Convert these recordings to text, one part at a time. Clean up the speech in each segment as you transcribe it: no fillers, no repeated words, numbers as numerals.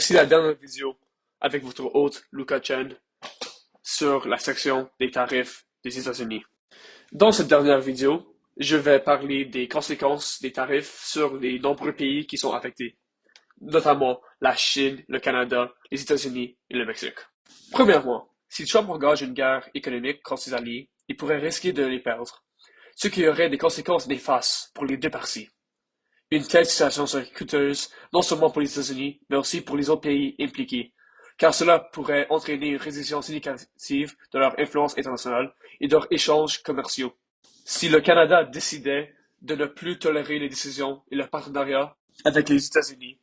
Voici la dernière vidéo avec votre hôte Luca Chen sur la section des tarifs des États-Unis. Dans cette dernière vidéo, je vais parler des conséquences des tarifs sur les nombreux pays qui sont affectés, notamment la Chine, le Canada, les États-Unis et le Mexique. Premièrement, si Trump engage une guerre économique contre ses alliés, il pourrait risquer de les perdre, ce qui aurait des conséquences néfastes pour les deux parties. Une telle situation serait coûteuse non seulement pour les États-Unis, mais aussi pour les autres pays impliqués, car cela pourrait entraîner une réduction significative de leur influence internationale et de leurs échanges commerciaux. Si le Canada décidait de ne plus tolérer les décisions et le partenariat avec les États-Unis,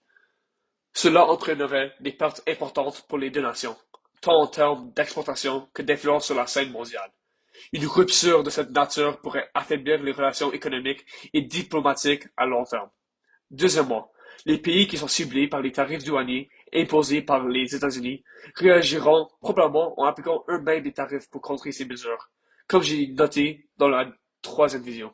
cela entraînerait des pertes importantes pour les deux nations, tant en termes d'exportation que d'influence sur la scène mondiale. Une rupture de cette nature pourrait affaiblir les relations économiques et diplomatiques à long terme. Deuxièmement, les pays qui sont ciblés par les tarifs douaniers imposés par les États-Unis réagiront probablement en appliquant eux-mêmes des tarifs pour contrer ces mesures, comme j'ai noté dans la troisième vision.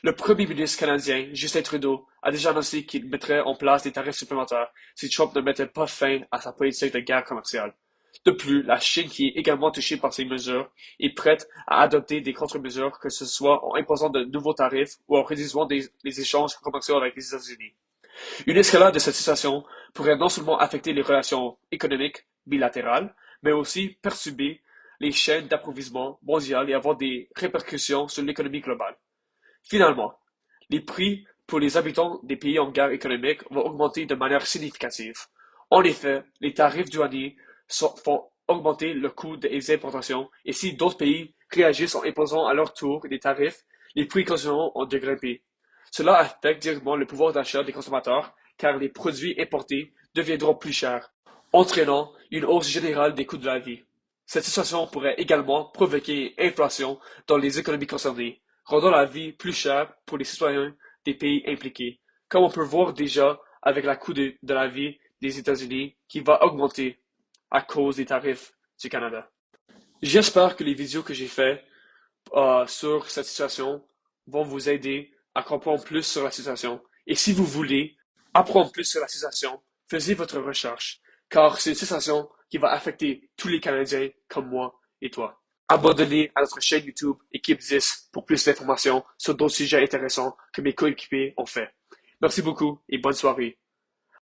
Le premier ministre canadien, Justin Trudeau, a déjà annoncé qu'il mettrait en place des tarifs supplémentaires si Trump ne mettait pas fin à sa politique de guerre commerciale. De plus, la Chine, qui est également touchée par ces mesures, est prête à adopter des contre-mesures, que ce soit en imposant de nouveaux tarifs ou en réduisant les échanges commerciaux avec les États-Unis. Une escalade de cette situation pourrait non seulement affecter les relations économiques bilatérales, mais aussi perturber les chaînes d'approvisionnement mondiales et avoir des répercussions sur l'économie globale. Finalement, les prix pour les habitants des pays en guerre économique vont augmenter de manière significative. En effet, les tarifs douaniers font augmenter le coût des importations et si d'autres pays réagissent en imposant à leur tour des tarifs, les prix continueront de grimper. Cela affecte directement le pouvoir d'achat des consommateurs car les produits importés deviendront plus chers, entraînant une hausse générale des coûts de la vie. Cette situation pourrait également provoquer une inflation dans les économies concernées, rendant la vie plus chère pour les citoyens des pays impliqués, comme on peut voir déjà avec le coût de la vie des États-Unis qui va augmenter à cause des tarifs du Canada. J'espère que les vidéos que j'ai faites sur cette situation vont vous aider à comprendre plus sur la situation. Et si vous voulez apprendre plus sur la situation, faisez votre recherche, car c'est une situation qui va affecter tous les Canadiens comme moi et toi. Abonnez à notre chaîne YouTube Équipe 10 pour plus d'informations sur d'autres sujets intéressants que mes coéquipiers ont fait. Merci beaucoup et bonne soirée.